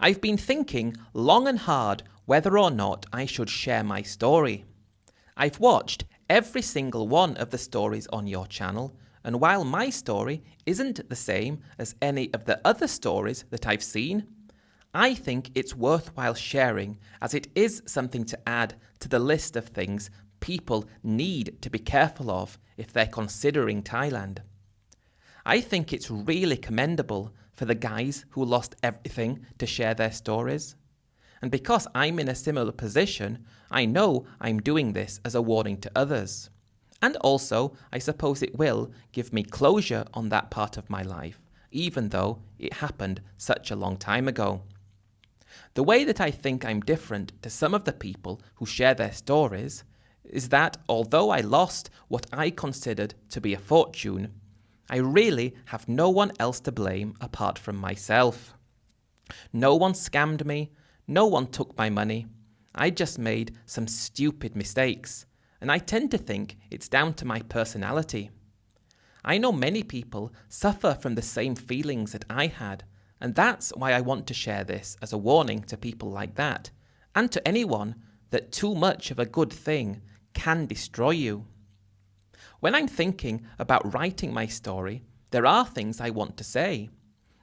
I've been thinking long and hard whether or not I should share my story. I've watched every single one of the stories on your channel, and while my story isn't the same as any of the other stories that I've seen, I think it's worthwhile sharing as it is something to add to the list of things people need to be careful of if they're considering Thailand. I think it's really commendable for the guys who lost everything to share their stories. And because I'm in a similar position, I know I'm doing this as a warning to others. And also, I suppose it will give me closure on that part of my life, even though it happened such a long time ago. The way that I think I'm different to some of the people who share their stories is that although I lost what I considered to be a fortune, I really have no one else to blame apart from myself. No one scammed me, no one took my money. I just made some stupid mistakes, and I tend to think it's down to my personality. I know many people suffer from the same feelings that I had, and that's why I want to share this as a warning to people like that, and to anyone that too much of a good thing can destroy you. When I'm thinking about writing my story, there are things I want to say.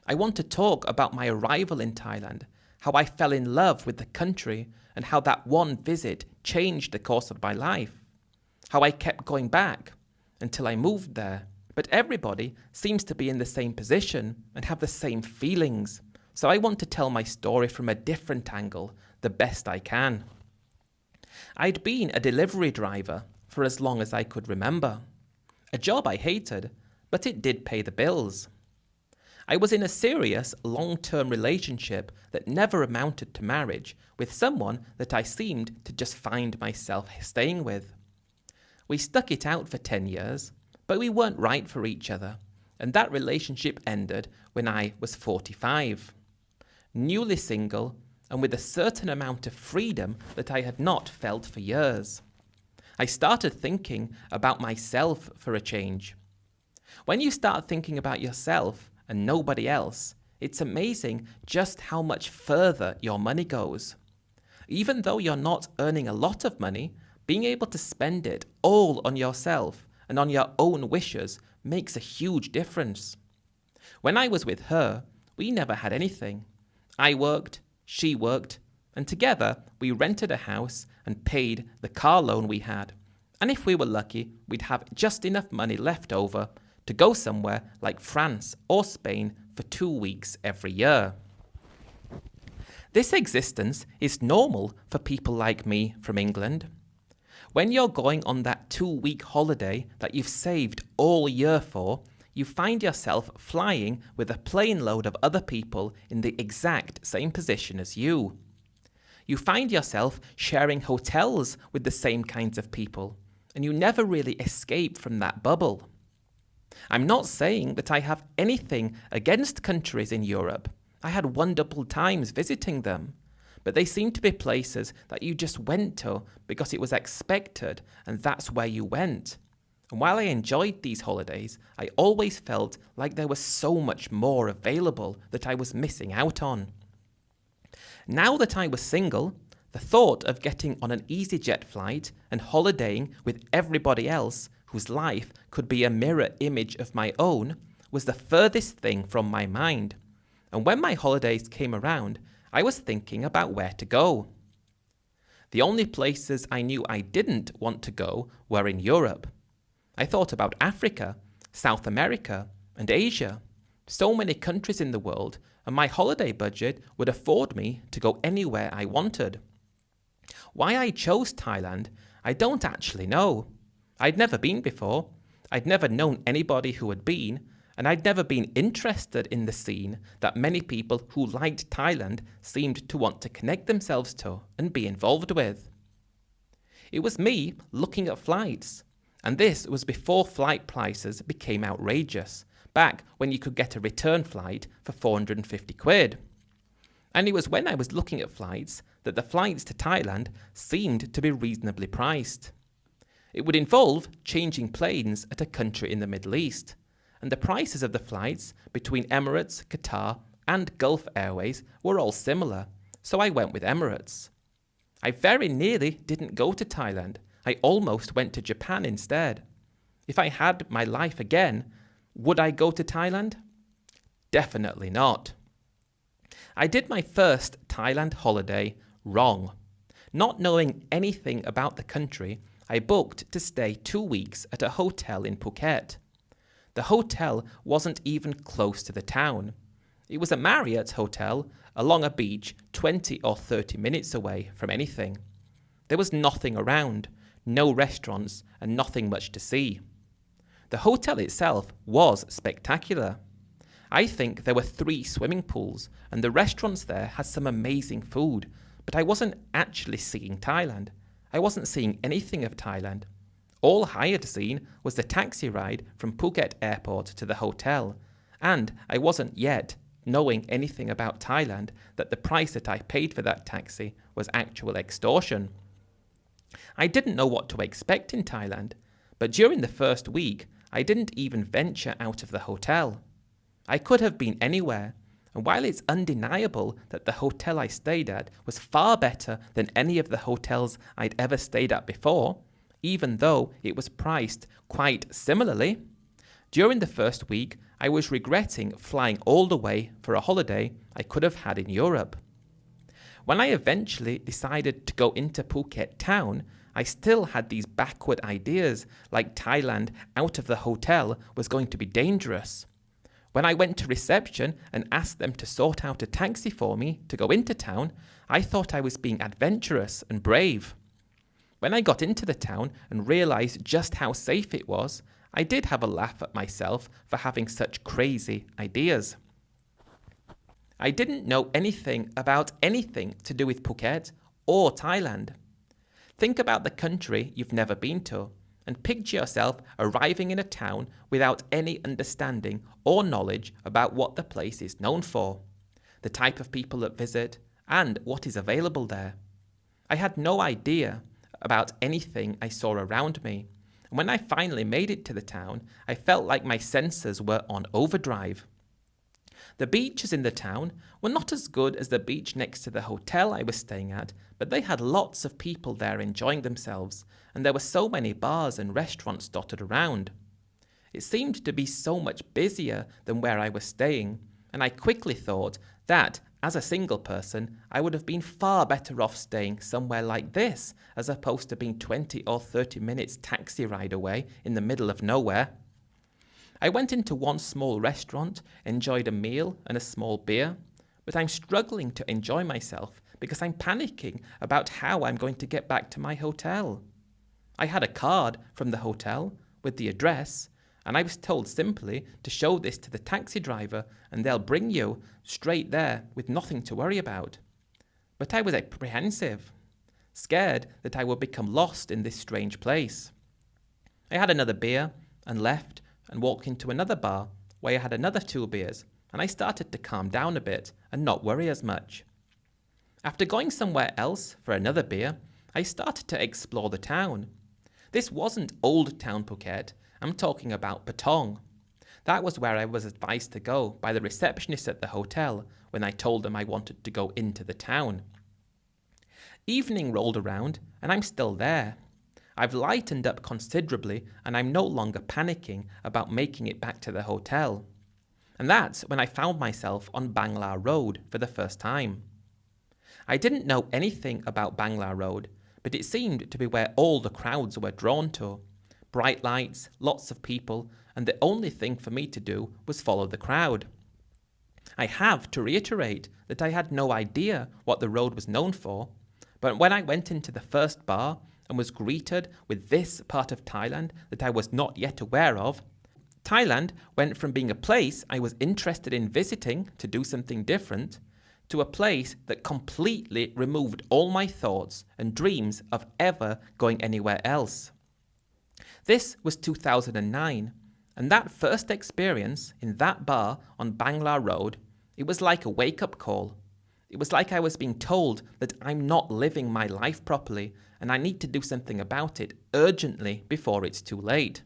I want to talk about my arrival in Thailand, how I fell in love with the country, and how that one visit changed the course of my life. How I kept going back until I moved there. But everybody seems to be in the same position and have the same feelings. So I want to tell my story from a different angle, the best I can. I'd been a delivery driver for as long as I could remember. A job I hated, but it did pay the bills. I was in a serious, long-term relationship that never amounted to marriage with someone that I seemed to just find myself staying with. We stuck it out for 10 years, but we weren't right for each other, and that relationship ended when I was 45. Newly single, and with a certain amount of freedom that I had not felt for years. I started thinking about myself for a change. When you start thinking about yourself and nobody else, it's amazing just how much further your money goes. Even though you're not earning a lot of money, being able to spend it all on yourself and on your own wishes makes a huge difference. When I was with her, we never had anything. I worked, she worked, and together we rented a house and paid the car loan we had. And if we were lucky, we'd have just enough money left over to go somewhere like France or Spain for 2 weeks every year. This existence is normal for people like me from England. When you're going on that 2-week holiday that you've saved all year for, you find yourself flying with a plane load of other people in the exact same position as you. You find yourself sharing hotels with the same kinds of people, and you never really escape from that bubble. I'm not saying that I have anything against countries in Europe. I had wonderful times visiting them, but they seem to be places that you just went to because it was expected and that's where you went. And while I enjoyed these holidays, I always felt like there was so much more available that I was missing out on. Now that I was single, the thought of getting on an EasyJet flight and holidaying with everybody else whose life could be a mirror image of my own was the furthest thing from my mind. And when my holidays came around, I was thinking about where to go. The only places I knew I didn't want to go were in Europe. I thought about Africa, South America, and Asia. So many countries in the world, and my holiday budget would afford me to go anywhere I wanted. Why I chose Thailand, I don't actually know. I'd never been before. I'd never known anybody who had been, and I'd never been interested in the scene that many people who liked Thailand seemed to want to connect themselves to and be involved with. It was me looking at flights, and this was before flight prices became outrageous, back when you could get a return flight for 450 quid. And it was when I was looking at flights that the flights to Thailand seemed to be reasonably priced. It would involve changing planes at a country in the Middle East, and the prices of the flights between Emirates, Qatar, and Gulf Airways were all similar, so I went with Emirates. I very nearly didn't go to Thailand. I almost went to Japan instead. If I had my life again, would I go to Thailand? Definitely not. I did my first Thailand holiday wrong. Not knowing anything about the country, I booked to stay 2 weeks at a hotel in Phuket. The hotel wasn't even close to the town. It was a Marriott hotel along a beach 20 or 30 minutes away from anything. There was nothing around, no restaurants, and nothing much to see. The hotel itself was spectacular. I think there were 3 swimming pools, and the restaurants there had some amazing food, but I wasn't actually seeing Thailand. I wasn't seeing anything of Thailand. All I had seen was the taxi ride from Phuket airport to the hotel, and I wasn't yet knowing anything about Thailand that the price that I paid for that taxi was actual extortion. I didn't know what to expect in Thailand, but during the first week, I didn't even venture out of the hotel. I could have been anywhere, and while it's undeniable that the hotel I stayed at was far better than any of the hotels I'd ever stayed at before, even though it was priced quite similarly, during the first week I was regretting flying all the way for a holiday I could have had in Europe. When I eventually decided to go into Phuket town, I still had these backward ideas, like Thailand out of the hotel was going to be dangerous. When I went to reception and asked them to sort out a taxi for me to go into town, I thought I was being adventurous and brave. When I got into the town and realised just how safe it was, I did have a laugh at myself for having such crazy ideas. I didn't know anything about anything to do with Phuket or Thailand. Think about the country you've never been to, and picture yourself arriving in a town without any understanding or knowledge about what the place is known for, the type of people that visit, and what is available there. I had no idea about anything I saw around me, and when I finally made it to the town, I felt like my senses were on overdrive. The beaches in the town were not as good as the beach next to the hotel I was staying at, but they had lots of people there enjoying themselves, and there were so many bars and restaurants dotted around. It seemed to be so much busier than where I was staying, and I quickly thought that, as a single person, I would have been far better off staying somewhere like this, as opposed to being 20 or 30 minutes taxi ride away in the middle of nowhere. I went into one small restaurant, enjoyed a meal and a small beer, but I'm struggling to enjoy myself because I'm panicking about how I'm going to get back to my hotel. I had a card from the hotel with the address, and I was told simply to show this to the taxi driver and they'll bring you straight there with nothing to worry about. But I was apprehensive, scared that I would become lost in this strange place. I had another beer and left and walked into another bar where I had another 2 beers, and I started to calm down a bit and not worry as much. After going somewhere else for another beer, I started to explore the town. This wasn't Old Town Phuket, I'm talking about Patong. That was where I was advised to go by the receptionist at the hotel when I told them I wanted to go into the town. Evening rolled around and I'm still there. I've lightened up considerably and I'm no longer panicking about making it back to the hotel. And that's when I found myself on Bangla Road for the first time. I didn't know anything about Bangla Road, but it seemed to be where all the crowds were drawn to. Bright lights, lots of people, and the only thing for me to do was follow the crowd. I have to reiterate that I had no idea what the road was known for, but when I went into the first bar and was greeted with this part of Thailand that I was not yet aware of, Thailand went from being a place I was interested in visiting to do something different, to a place that completely removed all my thoughts and dreams of ever going anywhere else. This was 2009, and that first experience in that bar on Bangla Road, it was like a wake-up call. It was like I was being told that I'm not living my life properly and I need to do something about it urgently before it's too late.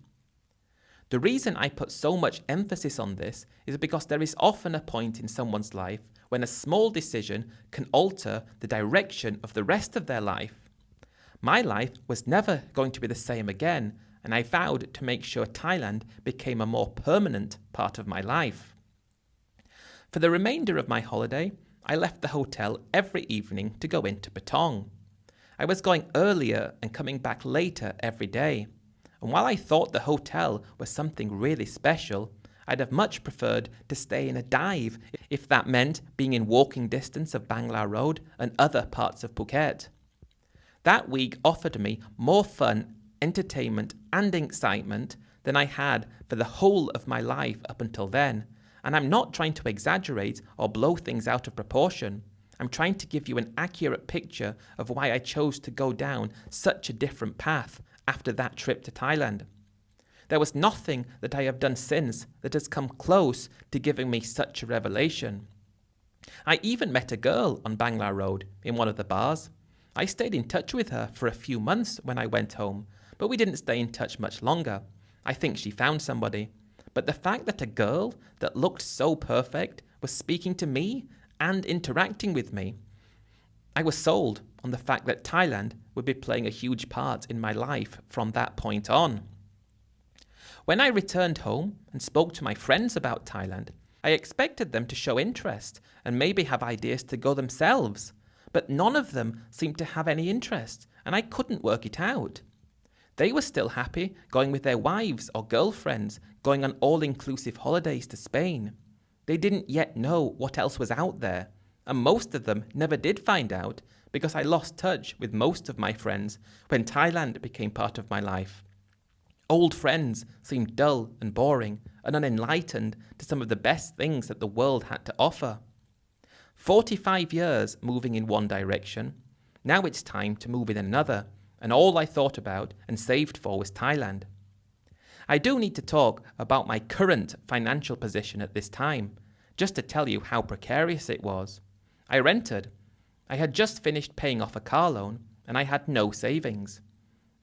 The reason I put so much emphasis on this is because there is often a point in someone's life when a small decision can alter the direction of the rest of their life. My life was never going to be the same again, and I vowed to make sure Thailand became a more permanent part of my life. For the remainder of my holiday, I left the hotel every evening to go into Patong. I was going earlier and coming back later every day. And while I thought the hotel was something really special, I'd have much preferred to stay in a dive if that meant being in walking distance of Bangla Road and other parts of Phuket. That week offered me more fun, entertainment and excitement than I had for the whole of my life up until then. And I'm not trying to exaggerate or blow things out of proportion. I'm trying to give you an accurate picture of why I chose to go down such a different path after that trip to Thailand. There was nothing that I have done since that has come close to giving me such a revelation. I even met a girl on Bangla Road in one of the bars. I stayed in touch with her for a few months when I went home, but we didn't stay in touch much longer. I think she found somebody. But the fact that a girl that looked so perfect was speaking to me and interacting with me, I was sold on the fact that Thailand would be playing a huge part in my life from that point on. When I returned home and spoke to my friends about Thailand, I expected them to show interest and maybe have ideas to go themselves, but none of them seemed to have any interest, and I couldn't work it out. They were still happy going with their wives or girlfriends, going on all-inclusive holidays to Spain. They didn't yet know what else was out there, and most of them never did find out because I lost touch with most of my friends when Thailand became part of my life. Old friends seemed dull and boring and unenlightened to some of the best things that the world had to offer. 45 years moving in one direction, now it's time to move in another, and all I thought about and saved for was Thailand. I do need to talk about my current financial position at this time, just to tell you how precarious it was. I rented. I had just finished paying off a car loan, and I had no savings.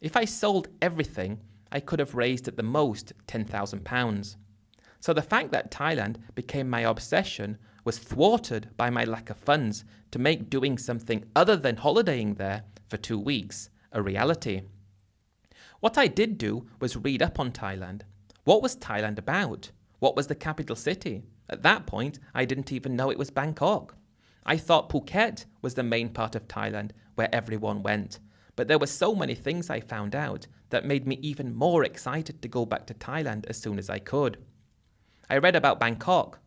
If I sold everything, I could have raised at the most £10,000. So the fact that Thailand became my obsession was thwarted by my lack of funds to make doing something other than holidaying there for 2 weeks a reality. What I did do was read up on Thailand. What was Thailand about? What was the capital city? At that point, I didn't even know it was Bangkok. I thought Phuket was the main part of Thailand where everyone went, but there were so many things I found out that made me even more excited to go back to Thailand as soon as I could. I read about Bangkok,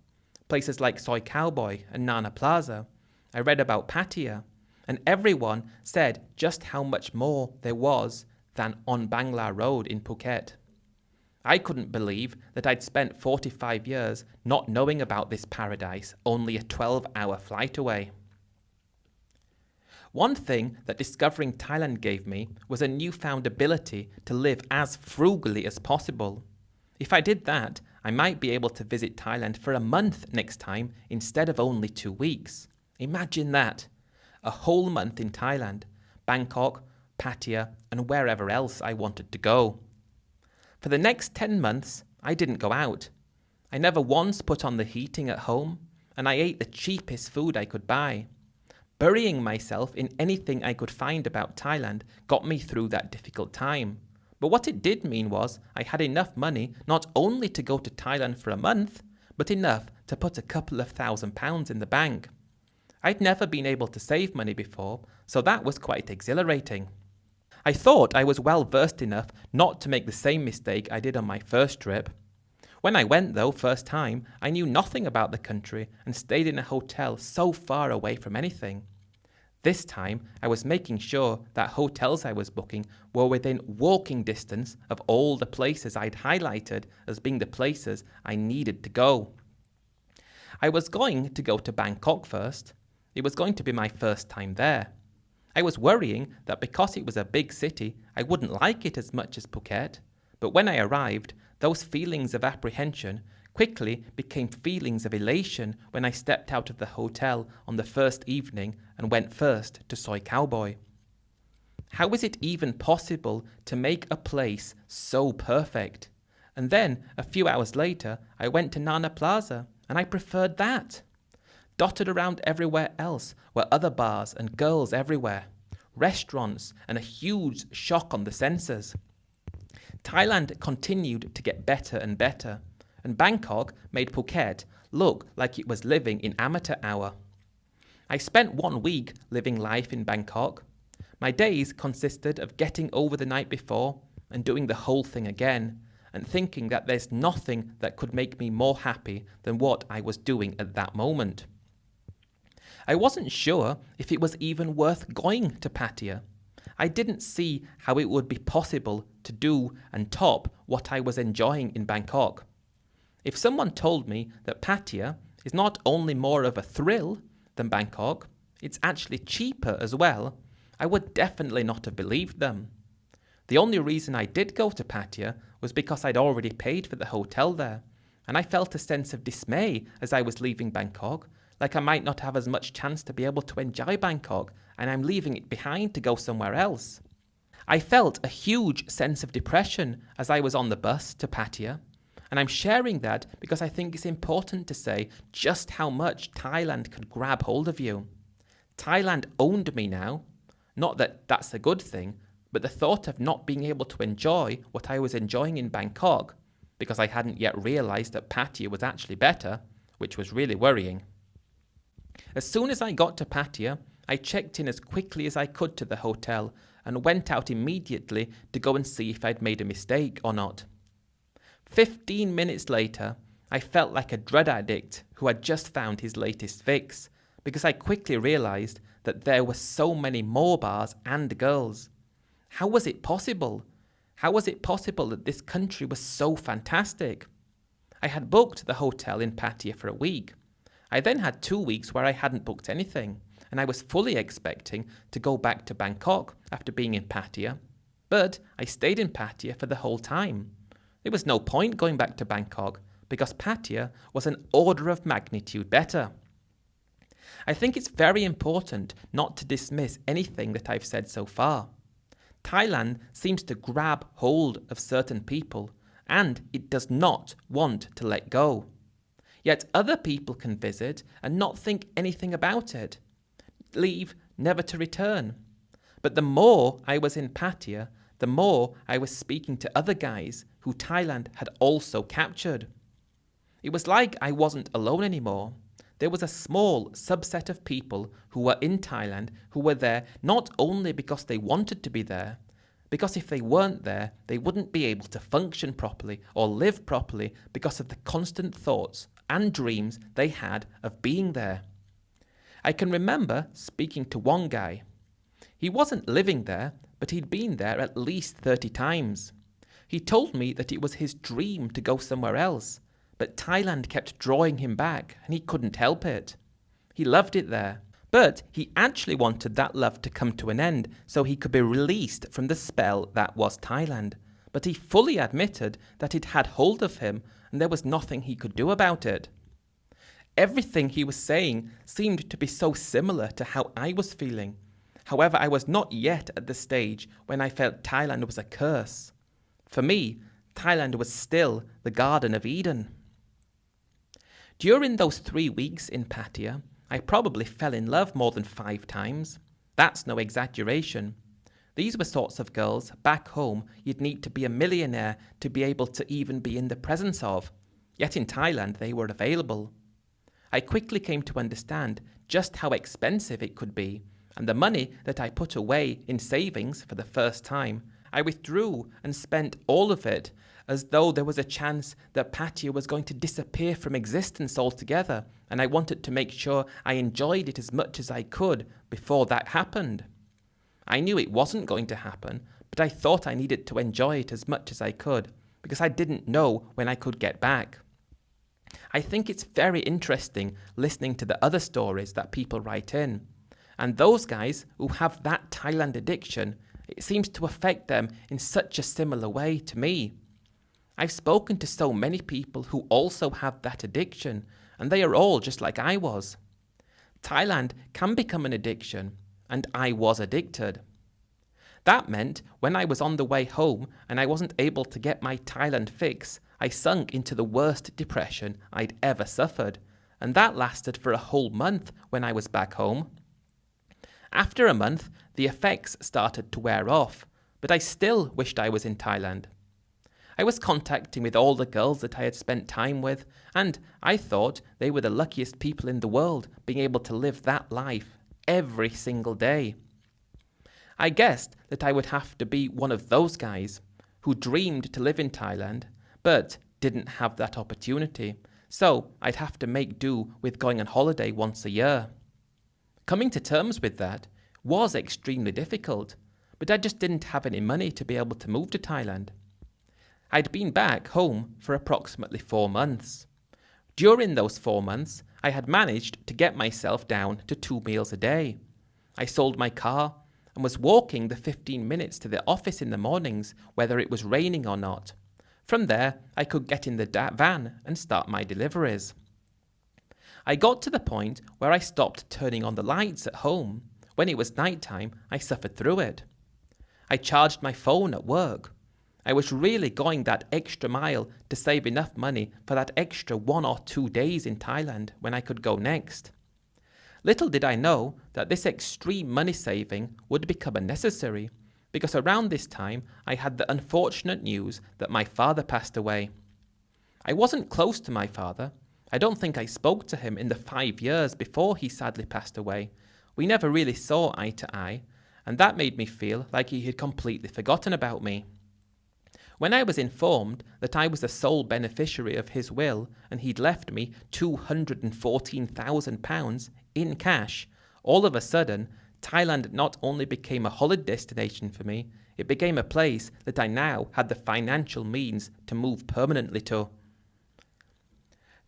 places like Soi Cowboy and Nana Plaza. I read about Pattaya, and everyone said just how much more there was than on Bangla Road in Phuket. I couldn't believe that I'd spent 45 years not knowing about this paradise only a 12-hour flight away. One thing that discovering Thailand gave me was a newfound ability to live as frugally as possible. If I did that, I might be able to visit Thailand for a month next time instead of only 2 weeks. Imagine that. A whole month in Thailand, Bangkok, Pattaya, and wherever else I wanted to go. For the next 10 months, I didn't go out. I never once put on the heating at home, and I ate the cheapest food I could buy. Burying myself in anything I could find about Thailand got me through that difficult time. But what it did mean was I had enough money not only to go to Thailand for a month, but enough to put a couple of £1,000s in the bank. I'd never been able to save money before, so that was quite exhilarating. I thought I was well versed enough not to make the same mistake I did on my first trip. When I went though, first time, I knew nothing about the country and stayed in a hotel so far away from anything. This time, I was making sure that hotels I was booking were within walking distance of all the places I'd highlighted as being the places I needed to go. I was going to go to Bangkok first. It was going to be my first time there. I was worrying that because it was a big city, I wouldn't like it as much as Phuket. But when I arrived, those feelings of apprehension quickly became feelings of elation when I stepped out of the hotel on the first evening and went first to Soi Cowboy. How is it even possible to make a place so perfect? And then, a few hours later, I went to Nana Plaza, and I preferred that. Dotted around everywhere else were other bars and girls everywhere, restaurants, and a huge shock on the senses. Thailand continued to get better and better, and Bangkok made Phuket look like it was living in amateur hour. I spent 1 week living life in Bangkok. My days consisted of getting over the night before and doing the whole thing again, and thinking that there's nothing that could make me more happy than what I was doing at that moment. I wasn't sure if it was even worth going to Pattaya. I didn't see how it would be possible to do and top what I was enjoying in Bangkok. If someone told me that Pattaya is not only more of a thrill than Bangkok, it's actually cheaper as well, I would definitely not have believed them. The only reason I did go to Pattaya was because I'd already paid for the hotel there, and I felt a sense of dismay as I was leaving Bangkok, like I might not have as much chance to be able to enjoy Bangkok, and I'm leaving it behind to go somewhere else. I felt a huge sense of depression as I was on the bus to Pattaya, and I'm sharing that because I think it's important to say just how much Thailand could grab hold of you. Thailand owned me now. Not that that's a good thing, but the thought of not being able to enjoy what I was enjoying in Bangkok, because I hadn't yet realised that Pattaya was actually better, which was really worrying. As soon as I got to Pattaya, I checked in as quickly as I could to the hotel and went out immediately to go and see if I'd made a mistake or not. 15 minutes later, I felt like a drug addict who had just found his latest fix, because I quickly realised that there were so many more bars and girls. How was it possible? How was it possible that this country was so fantastic? I had booked the hotel in Pattaya for a week. I then had 2 weeks where I hadn't booked anything, and I was fully expecting to go back to Bangkok after being in Pattaya, but I stayed in Pattaya for the whole time. There was no point going back to Bangkok because Pattaya was an order of magnitude better. I think it's very important not to dismiss anything that I've said so far. Thailand seems to grab hold of certain people, and it does not want to let go. Yet other people can visit and not think anything about it, leave never to return. But the more I was in Pattaya, the more I was speaking to other guys who Thailand had also captured. It was like I wasn't alone anymore. There was a small subset of people who were in Thailand who were there not only because they wanted to be there, because if they weren't there, they wouldn't be able to function properly or live properly because of the constant thoughts and dreams they had of being there. I can remember speaking to one guy. He wasn't living there, but he'd been there at least 30 times. He told me that it was his dream to go somewhere else, but Thailand kept drawing him back and he couldn't help it. He loved it there, but he actually wanted that love to come to an end so he could be released from the spell that was Thailand. But he fully admitted that it had hold of him and there was nothing he could do about it. Everything he was saying seemed to be so similar to how I was feeling. However, I was not yet at the stage when I felt Thailand was a curse. For me, Thailand was still the Garden of Eden. During those 3 weeks in Pattaya, I probably fell in love more than 5 times. That's no exaggeration. These were sorts of girls back home you'd need to be a millionaire to be able to even be in the presence of. Yet in Thailand they were available. I quickly came to understand just how expensive it could be, and the money that I put away in savings for the first time, I withdrew and spent all of it as though there was a chance that Pattaya was going to disappear from existence altogether, and I wanted to make sure I enjoyed it as much as I could before that happened. I knew it wasn't going to happen, but I thought I needed to enjoy it as much as I could, because I didn't know when I could get back. I think it's very interesting listening to the other stories that people write in. And those guys who have that Thailand addiction, it seems to affect them in such a similar way to me. I've spoken to so many people who also have that addiction, and they are all just like I was. Thailand can become an addiction, and I was addicted. That meant when I was on the way home and I wasn't able to get my Thailand fix, I sunk into the worst depression I'd ever suffered, and that lasted for a whole month when I was back home. After a month, the effects started to wear off, but I still wished I was in Thailand. I was contacting with all the girls that I had spent time with, and I thought they were the luckiest people in the world, being able to live that life every single day. I guessed that I would have to be one of those guys who dreamed to live in Thailand, but didn't have that opportunity, so I'd have to make do with going on holiday once a year. Coming to terms with that was extremely difficult, but I just didn't have any money to be able to move to Thailand. I'd been back home for approximately 4 months. During those 4 months, I had managed to get myself down to 2 meals a day. I sold my car and was walking the 15 minutes to the office in the mornings, whether it was raining or not. From there, I could get in the van and start my deliveries. I got to the point where I stopped turning on the lights at home. When it was night time, I suffered through it. I charged my phone at work. I was really going that extra mile to save enough money for that extra 1 or 2 days in Thailand when I could go next. Little did I know that this extreme money saving would become unnecessary, because around this time I had the unfortunate news that my father passed away. I wasn't close to my father. I don't think I spoke to him in the 5 years before he sadly passed away. We never really saw eye to eye, and that made me feel like he had completely forgotten about me. When I was informed that I was the sole beneficiary of his will and he'd left me £214,000 in cash, all of a sudden, Thailand not only became a holiday destination for me, it became a place that I now had the financial means to move permanently to.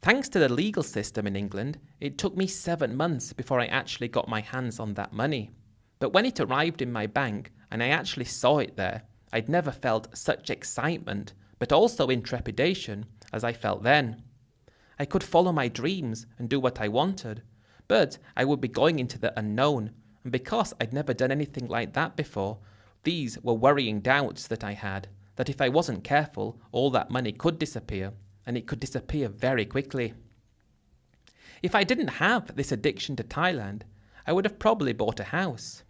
Thanks to the legal system in England, it took me 7 months before I actually got my hands on that money. But when it arrived in my bank and I actually saw it there, I'd never felt such excitement, but also intrepidation, as I felt then. I could follow my dreams and do what I wanted, but I would be going into the unknown, and because I'd never done anything like that before, these were worrying doubts that I had, that if I wasn't careful, all that money could disappear, and it could disappear very quickly. If I didn't have this addiction to Thailand, I would have probably bought a house.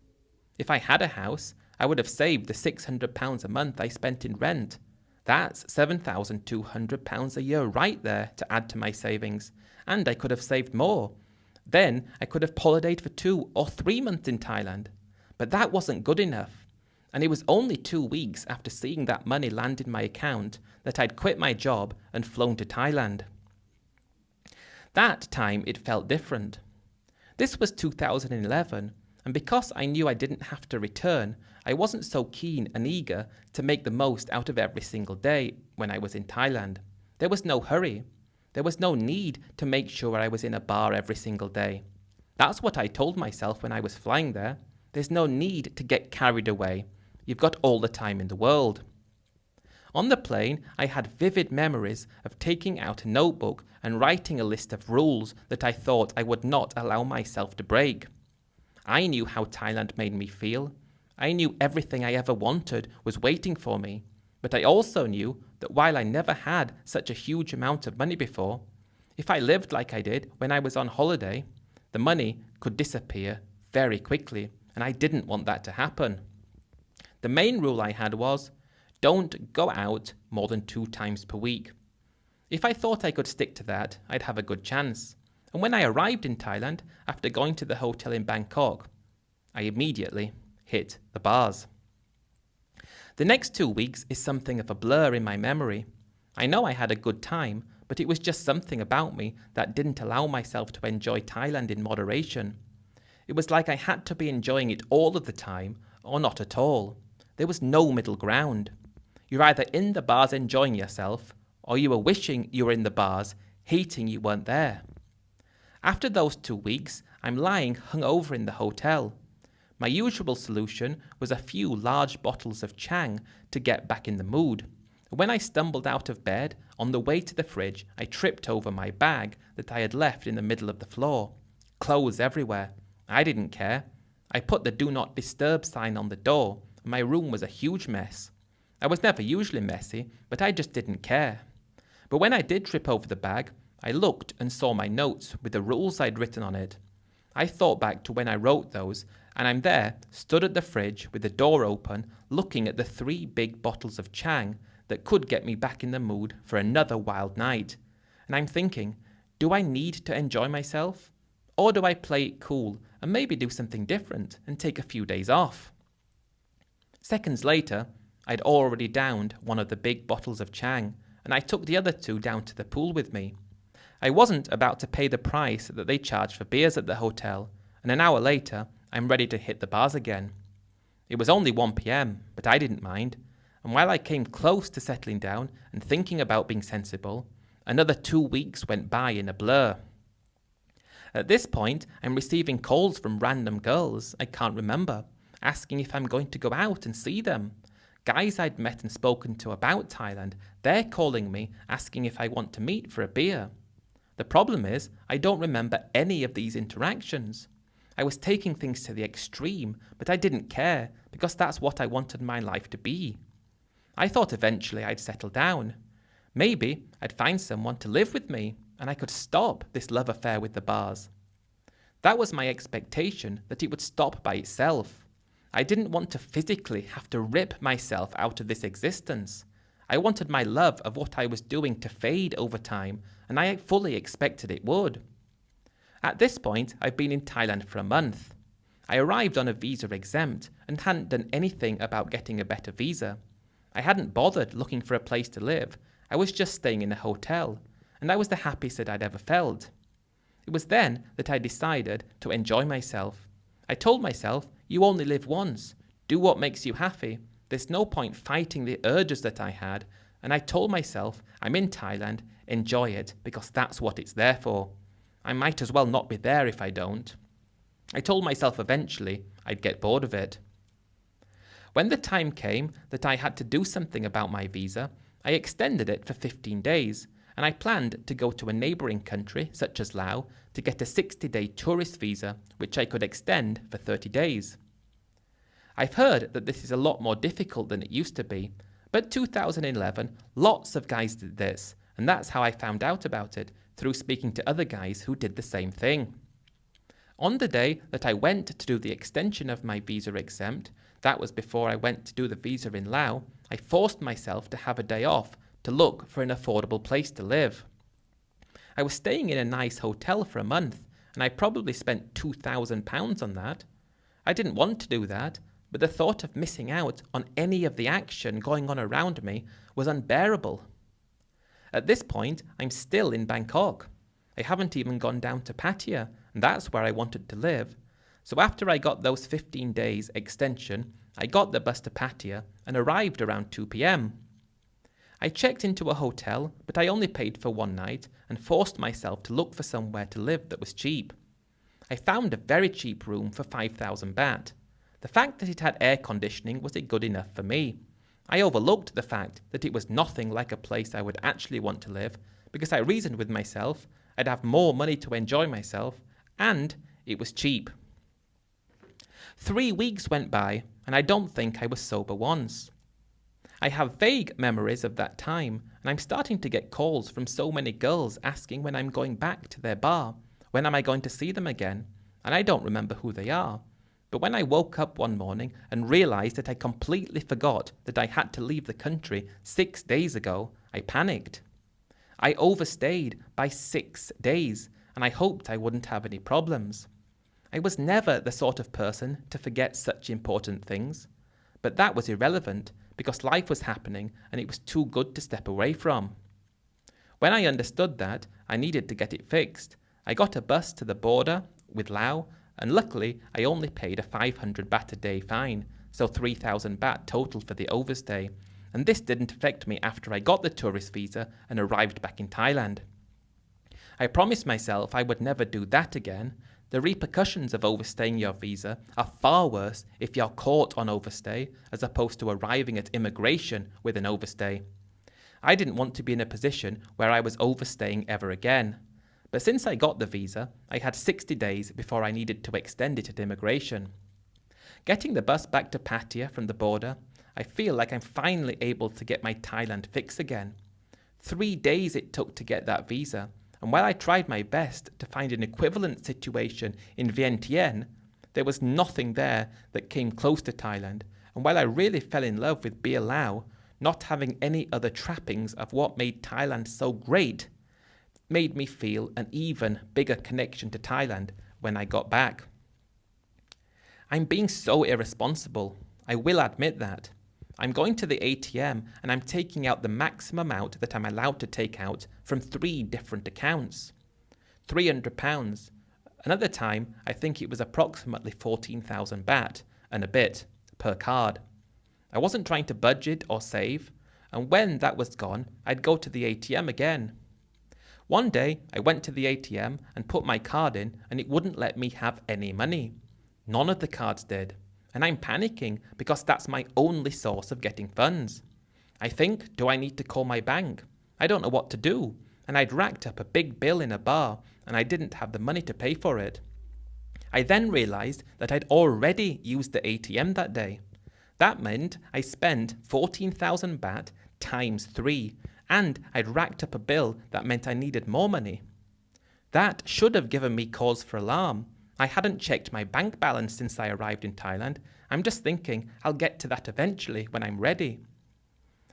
If I had a house, I would have saved the £600 a month I spent in rent. That's £7,200 a year right there to add to my savings, and I could have saved more. Then I could have holidayed for 2 or 3 months in Thailand. But that wasn't good enough, and it was only 2 weeks after seeing that money land in my account that I'd quit my job and flown to Thailand. That time it felt different. This was 2011, and because I knew I didn't have to return, I wasn't so keen and eager to make the most out of every single day when I was in Thailand. There was no hurry. There was no need to make sure I was in a bar every single day. That's what I told myself when I was flying there. There's no need to get carried away. You've got all the time in the world. On the plane, I had vivid memories of taking out a notebook and writing a list of rules that I thought I would not allow myself to break. I knew how Thailand made me feel. I knew everything I ever wanted was waiting for me, but I also knew that while I never had such a huge amount of money before, if I lived like I did when I was on holiday, the money could disappear very quickly, and I didn't want that to happen. The main rule I had was, don't go out more than 2 times per week. If I thought I could stick to that, I'd have a good chance. And when I arrived in Thailand, after going to the hotel in Bangkok, I immediately hit the bars. The next 2 weeks is something of a blur in my memory. I know I had a good time, but it was just something about me that didn't allow myself to enjoy Thailand in moderation. It was like I had to be enjoying it all of the time, or not at all. There was no middle ground. You're either in the bars enjoying yourself, or you were wishing you were in the bars, hating you weren't there. After those 2 weeks, I'm lying hungover in the hotel. My usual solution was a few large bottles of Chang to get back in the mood. When I stumbled out of bed, on the way to the fridge, I tripped over my bag that I had left in the middle of the floor. Clothes everywhere. I didn't care. I put the Do Not Disturb sign on the door, My room was a huge mess. I was never usually messy, but I just didn't care. But when I did trip over the bag, I looked and saw my notes with the rules I'd written on it. I thought back to when I wrote those, and I'm there, stood at the fridge with the door open, looking at the 3 big bottles of Chang that could get me back in the mood for another wild night. And I'm thinking, do I need to enjoy myself? Or do I play it cool and maybe do something different and take a few days off? Seconds later, I'd already downed one of the big bottles of Chang, and I took the other 2 down to the pool with me. I wasn't about to pay the price that they charge for beers at the hotel, and an hour later, I'm ready to hit the bars again. It was only 1 p.m, but I didn't mind, and while I came close to settling down and thinking about being sensible, another 2 weeks went by in a blur. At this point, I'm receiving calls from random girls I can't remember, asking if I'm going to go out and see them. Guys I'd met and spoken to about Thailand, they're calling me, asking if I want to meet for a beer. The problem is, I don't remember any of these interactions. I was taking things to the extreme, but I didn't care, because that's what I wanted my life to be. I thought eventually I'd settle down. Maybe I'd find someone to live with me, and I could stop this love affair with the bars. That was my expectation, that it would stop by itself. I didn't want to physically have to rip myself out of this existence. I wanted my love of what I was doing to fade over time, and I fully expected it would. At this point, I've been in Thailand for a month. I arrived on a visa exempt and hadn't done anything about getting a better visa. I hadn't bothered looking for a place to live. I was just staying in a hotel, and I was the happiest that I'd ever felt. It was then that I decided to enjoy myself. I told myself, you only live once. Do what makes you happy. There's no point fighting the urges that I had, and I told myself, I'm in Thailand, enjoy it, because that's what it's there for. I might as well not be there if I don't. I told myself eventually I'd get bored of it. When the time came that I had to do something about my visa, I extended it for 15 days, and I planned to go to a neighbouring country, such as Laos, to get a 60-day tourist visa, which I could extend for 30 days. I've heard that this is a lot more difficult than it used to be, but 2011, lots of guys did this, and that's how I found out about it, through speaking to other guys who did the same thing. On the day that I went to do the extension of my visa exempt, that was before I went to do the visa in Laos, I forced myself to have a day off to look for an affordable place to live. I was staying in a nice hotel for a month, and I probably spent £2,000 on that. I didn't want to do that, but the thought of missing out on any of the action going on around me was unbearable. At this point, I'm still in Bangkok. I haven't even gone down to Pattaya, and that's where I wanted to live. So after I got those 15 days extension, I got the bus to Pattaya and arrived around 2 p.m. I checked into a hotel, but I only paid for 1 night and forced myself to look for somewhere to live that was cheap. I found a very cheap room for 5,000 baht. The fact that it had air conditioning was good enough for me. I overlooked the fact that it was nothing like a place I would actually want to live, because I reasoned with myself I'd have more money to enjoy myself, and it was cheap. 3 weeks went by, and I don't think I was sober once. I have vague memories of that time, and I'm starting to get calls from so many girls asking when I'm going back to their bar, when am I going to see them again, and I don't remember who they are. But when I woke up one morning and realised that I completely forgot that I had to leave the country 6 days ago, I panicked. I overstayed by 6 days, and I hoped I wouldn't have any problems. I was never the sort of person to forget such important things, but that was irrelevant because life was happening and it was too good to step away from. When I understood that, I needed to get it fixed. I got a bus to the border with Laos, and luckily I only paid a 500 baht a day fine, so 3,000 baht total for the overstay, and this didn't affect me after I got the tourist visa and arrived back in Thailand. I promised myself I would never do that again. The repercussions of overstaying your visa are far worse if you're caught on overstay as opposed to arriving at immigration with an overstay. I didn't want to be in a position where I was overstaying ever again. But since I got the visa, I had 60 days before I needed to extend it at immigration. Getting the bus back to Pattaya from the border, I feel like I'm finally able to get my Thailand fix again. 3 days it took to get that visa, and while I tried my best to find an equivalent situation in Vientiane, there was nothing there that came close to Thailand. And while I really fell in love with Bir Lao, not having any other trappings of what made Thailand so great made me feel an even bigger connection to Thailand when I got back. I'm being so irresponsible. I will admit that. I'm going to the ATM and I'm taking out the maximum amount that I'm allowed to take out from 3 different accounts. £300. Another time, I think it was approximately 14,000 baht and a bit per card. I wasn't trying to budget or save, and when that was gone, I'd go to the ATM again. One day, I went to the ATM and put my card in and it wouldn't let me have any money. None of the cards did. And I'm panicking because that's my only source of getting funds. I think, do I need to call my bank? I don't know what to do. And I'd racked up a big bill in a bar and I didn't have the money to pay for it. I then realized that I'd already used the ATM that day. That meant I spent 14,000 baht times 3 and I'd racked up a bill that meant I needed more money. That should have given me cause for alarm. I hadn't checked my bank balance since I arrived in Thailand. I'm just thinking I'll get to that eventually when I'm ready.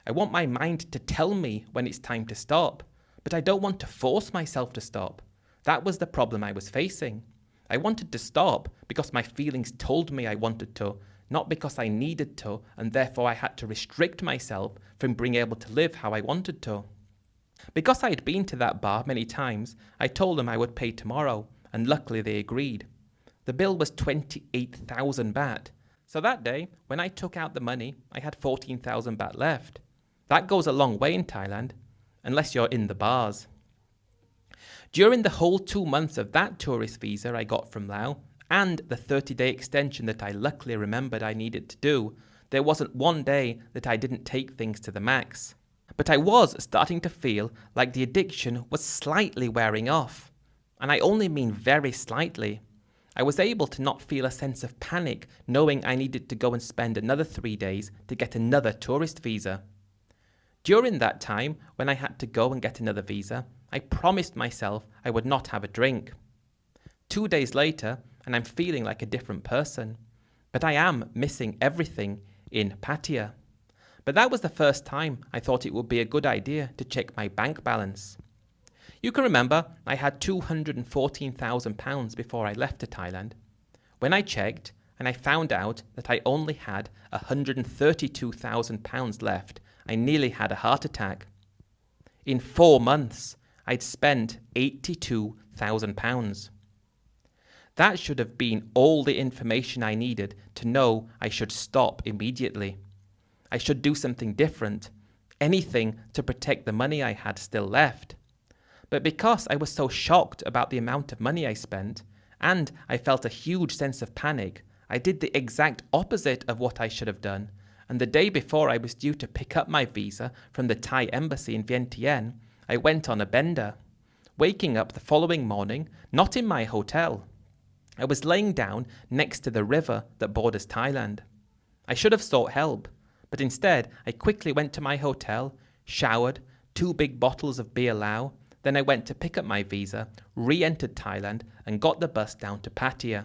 I want my mind to tell me when it's time to stop, but I don't want to force myself to stop. That was the problem I was facing. I wanted to stop because my feelings told me I wanted to, not because I needed to, and therefore I had to restrict myself from being able to live how I wanted to. Because I had been to that bar many times, I told them I would pay tomorrow, and luckily they agreed. The bill was 28,000 baht. So that day, when I took out the money, I had 14,000 baht left. That goes a long way in Thailand, unless you're in the bars. During the whole 2 months of that tourist visa I got from Laos, and the 30-day extension that I luckily remembered I needed to do, there wasn't one day that I didn't take things to the max. But I was starting to feel like the addiction was slightly wearing off. And I only mean very slightly. I was able to not feel a sense of panic knowing I needed to go and spend another 3 days to get another tourist visa. During that time, when I had to go and get another visa, I promised myself I would not have a drink. 2 days later, and I'm feeling like a different person. But I am missing everything in Pattaya. But that was the first time I thought it would be a good idea to check my bank balance. You can remember I had £214,000 before I left to Thailand. When I checked, and I found out that I only had £132,000 left, I nearly had a heart attack. In 4 months, I'd spent £82,000. That should have been all the information I needed to know I should stop immediately. I should do something different, anything to protect the money I had still left. But because I was so shocked about the amount of money I spent, and I felt a huge sense of panic, I did the exact opposite of what I should have done, and the day before I was due to pick up my visa from the Thai embassy in Vientiane, I went on a bender, waking up the following morning, not in my hotel. I was laying down next to the river that borders Thailand. I should have sought help, but instead I quickly went to my hotel, showered, 2 big bottles of beer Lao. Then I went to pick up my visa, re-entered Thailand and got the bus down to Pattaya.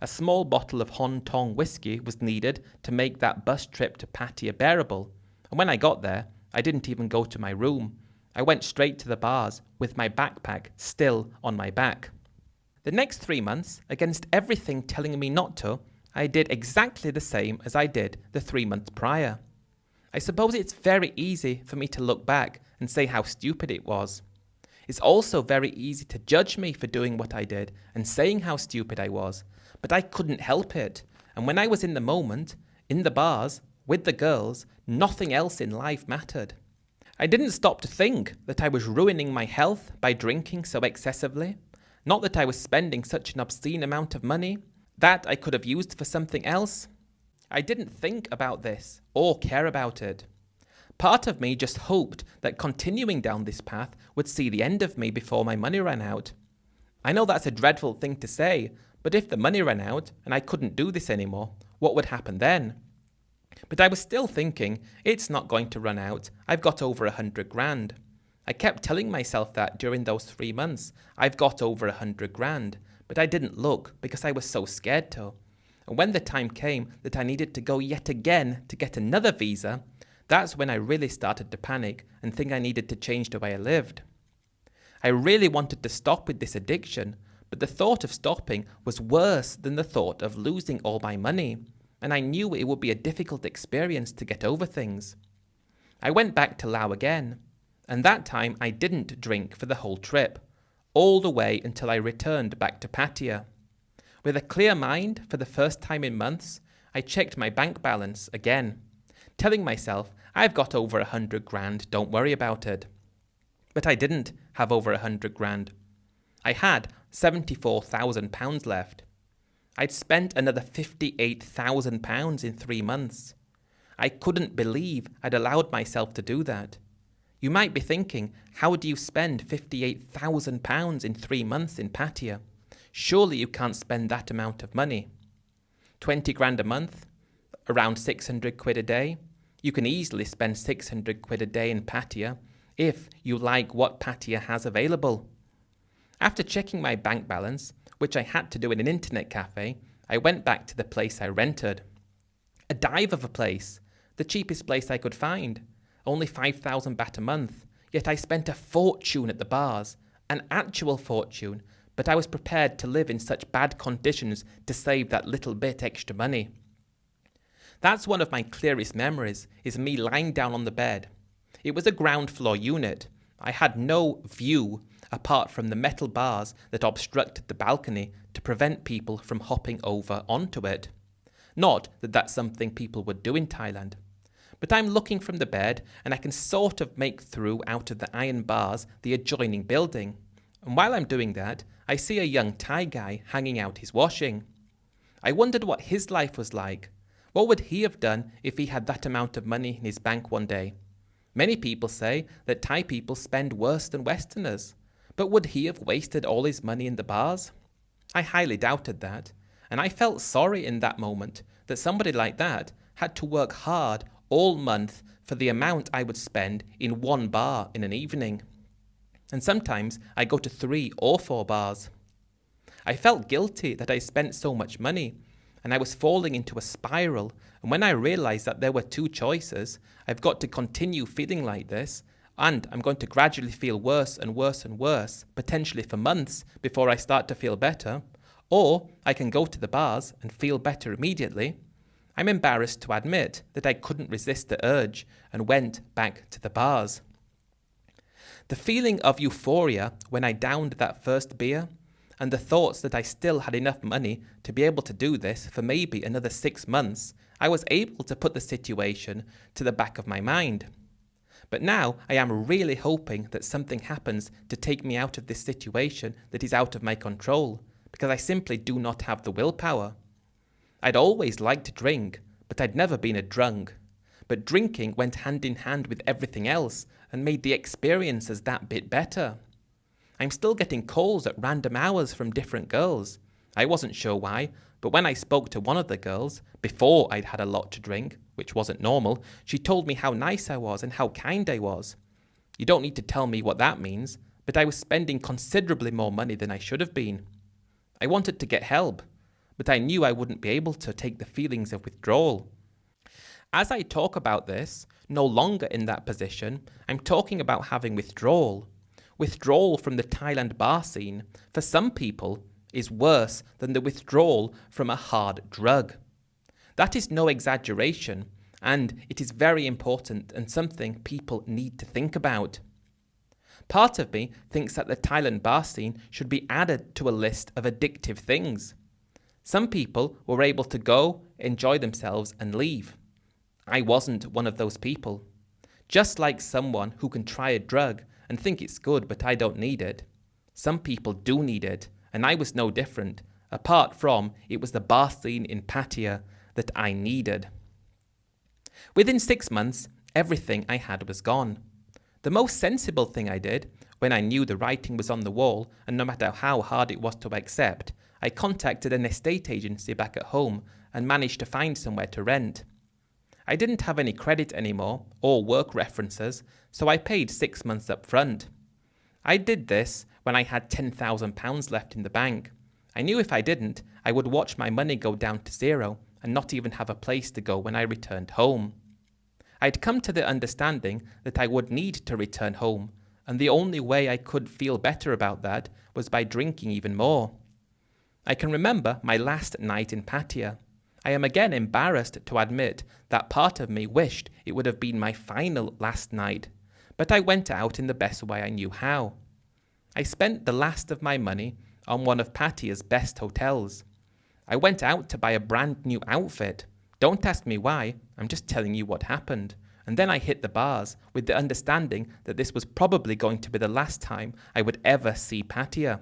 A small bottle of Hon Tong whiskey was needed to make that bus trip to Pattaya bearable. And when I got there, I didn't even go to my room. I went straight to the bars with my backpack still on my back. The next 3 months, against everything telling me not to, I did exactly the same as I did the 3 months prior. I suppose it's very easy for me to look back and say how stupid it was. It's also very easy to judge me for doing what I did and saying how stupid I was, but I couldn't help it. And when I was in the moment, in the bars, with the girls, nothing else in life mattered. I didn't stop to think that I was ruining my health by drinking so excessively, not that I was spending such an obscene amount of money, that I could have used for something else. I didn't think about this or care about it. Part of me just hoped that continuing down this path would see the end of me before my money ran out. I know that's a dreadful thing to say, but if the money ran out and I couldn't do this anymore, what would happen then? But I was still thinking, it's not going to run out, I've got over 100 grand. I kept telling myself that during those 3 months I've got over 100 grand, but I didn't look because I was so scared to. And when the time came that I needed to go yet again to get another visa, that's when I really started to panic and think I needed to change the way I lived. I really wanted to stop with this addiction, but the thought of stopping was worse than the thought of losing all my money, and I knew it would be a difficult experience to get over things. I went back to Laos again, and that time I didn't drink for the whole trip, all the way until I returned back to Pattaya. With a clear mind, for the first time in months, I checked my bank balance again, telling myself, I've got over 100 grand, don't worry about it. But I didn't have over 100 grand. I had £74,000 left. I'd spent another £58,000 in 3 months. I couldn't believe I'd allowed myself to do that. You might be thinking, how do you spend £58,000 in 3 months in Pattaya? Surely you can't spend that amount of money. 20 grand a month, around 600 quid a day. You can easily spend 600 quid a day in Pattaya if you like what Pattaya has available. After checking my bank balance, which I had to do in an internet cafe, I went back to the place I rented. A dive of a place, the cheapest place I could find, only 5,000 baht a month, yet I spent a fortune at the bars, an actual fortune, but I was prepared to live in such bad conditions to save that little bit extra money. That's one of my clearest memories, is me lying down on the bed. It was a ground floor unit. I had no view apart from the metal bars that obstructed the balcony to prevent people from hopping over onto it. Not that that's something people would do in Thailand. But I'm looking from the bed and I can sort of make through out of the iron bars the adjoining building. And while I'm doing that, I see a young Thai guy hanging out his washing. I wondered what his life was like. What would he have done if he had that amount of money in his bank one day? Many people say that Thai people spend worse than Westerners. But would he have wasted all his money in the bars? I highly doubted that. And I felt sorry in that moment that somebody like that had to work hard all month for the amount I would spend in one bar in an evening. And sometimes I go to 3 or 4 bars. I felt guilty that I spent so much money, and I was falling into a spiral. And when I realized that there were 2 choices, I've got to continue feeling like this, and I'm going to gradually feel worse and worse and worse, potentially for months before I start to feel better, or I can go to the bars and feel better immediately. I'm embarrassed to admit that I couldn't resist the urge and went back to the bars. The feeling of euphoria when I downed that first beer, and the thoughts that I still had enough money to be able to do this for maybe another 6 months, I was able to put the situation to the back of my mind. But now I am really hoping that something happens to take me out of this situation that is out of my control, because I simply do not have the willpower. I'd always liked to drink, but I'd never been a drunk. But drinking went hand in hand with everything else and made the experiences that bit better. I'm still getting calls at random hours from different girls. I wasn't sure why, but when I spoke to one of the girls, before I'd had a lot to drink, which wasn't normal, she told me how nice I was and how kind I was. You don't need to tell me what that means, but I was spending considerably more money than I should have been. I wanted to get help, but I knew I wouldn't be able to take the feelings of withdrawal. As I talk about this, no longer in that position, I'm talking about having withdrawal. Withdrawal from the Thailand bar scene, for some people, is worse than the withdrawal from a hard drug. That is no exaggeration, and it is very important and something people need to think about. Part of me thinks that the Thailand bar scene should be added to a list of addictive things. Some people were able to go, enjoy themselves and leave. I wasn't one of those people. Just like someone who can try a drug and think it's good but I don't need it. Some people do need it, and I was no different, apart from it was the bar scene in Pattaya that I needed. Within 6 months, everything I had was gone. The most sensible thing I did, when I knew the writing was on the wall and no matter how hard it was to accept, I contacted an estate agency back at home and managed to find somewhere to rent. I didn't have any credit anymore or work references, so I paid 6 months up front. I did this when I had £10,000 left in the bank. I knew if I didn't, I would watch my money go down to zero and not even have a place to go when I returned home. I'd come to the understanding that I would need to return home, and the only way I could feel better about that was by drinking even more. I can remember my last night in Pattaya. I am again embarrassed to admit that part of me wished it would have been my final last night, but I went out in the best way I knew how. I spent the last of my money on one of Pattaya's best hotels. I went out to buy a brand new outfit. Don't ask me why, I'm just telling you what happened. And then I hit the bars with the understanding that this was probably going to be the last time I would ever see Pattaya.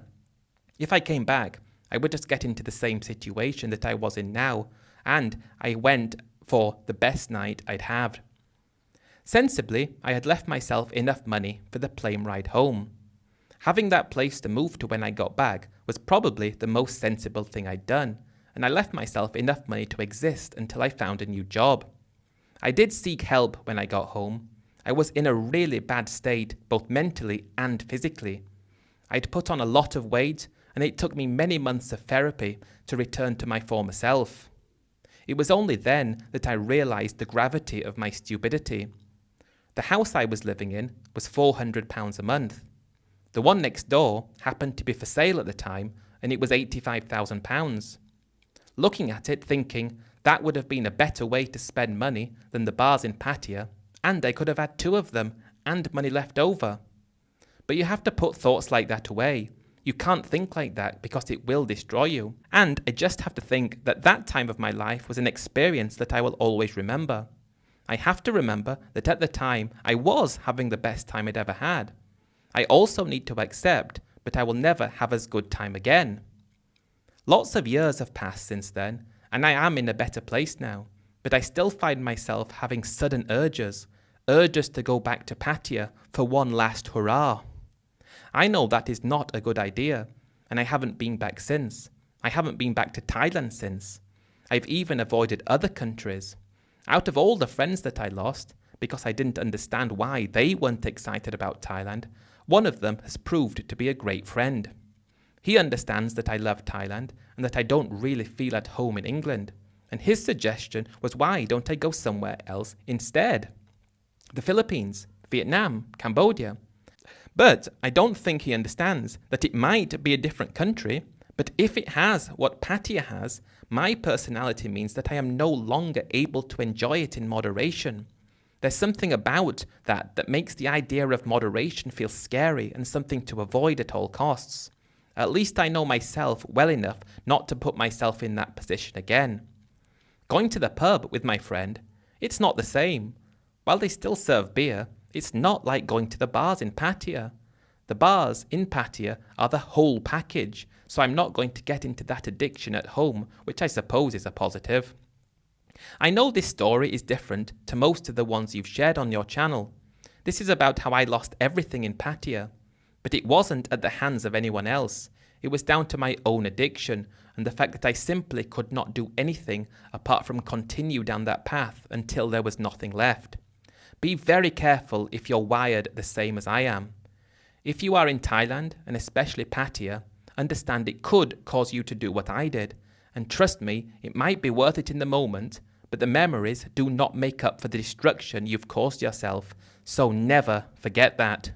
If I came back, I would just get into the same situation that I was in now, and I went for the best night I'd have. Sensibly, I had left myself enough money for the plane ride home. Having that place to move to when I got back was probably the most sensible thing I'd done, and I left myself enough money to exist until I found a new job. I did seek help when I got home. I was in a really bad state, both mentally and physically. I'd put on a lot of weight, and it took me many months of therapy to return to my former self. It was only then that I realised the gravity of my stupidity. The house I was living in was £400 a month. The one next door happened to be for sale at the time, and it was £85,000. Looking at it, thinking that would have been a better way to spend money than the bars in Pattaya, and I could have had 2 of them and money left over. But you have to put thoughts like that away. You can't think like that because it will destroy you. And I just have to think that that time of my life was an experience that I will always remember. I have to remember that at the time I was having the best time I'd ever had. I also need to accept that I will never have as good time again. Lots of years have passed since then, and I am in a better place now, but I still find myself having sudden urges to go back to Pattaya for one last hurrah. I know that is not a good idea, and I haven't been back since. I haven't been back to Thailand since. I've even avoided other countries. Out of all the friends that I lost, because I didn't understand why they weren't excited about Thailand, one of them has proved to be a great friend. He understands that I love Thailand and that I don't really feel at home in England, and his suggestion was why don't I go somewhere else instead? The Philippines, Vietnam, Cambodia. But I don't think he understands that it might be a different country, but if it has what Pattaya has, my personality means that I am no longer able to enjoy it in moderation. There's something about that makes the idea of moderation feel scary and something to avoid at all costs. At least I know myself well enough not to put myself in that position again. Going to the pub with my friend, it's not the same. While they still serve beer, it's not like going to the bars in Pattaya. The bars in Pattaya are the whole package, so I'm not going to get into that addiction at home, which I suppose is a positive. I know this story is different to most of the ones you've shared on your channel. This is about how I lost everything in Pattaya, but it wasn't at the hands of anyone else. It was down to my own addiction and the fact that I simply could not do anything apart from continue down that path until there was nothing left. Be very careful if you're wired the same as I am. If you are in Thailand, and especially Pattaya, understand it could cause you to do what I did. And trust me, it might be worth it in the moment, but the memories do not make up for the destruction you've caused yourself. So never forget that.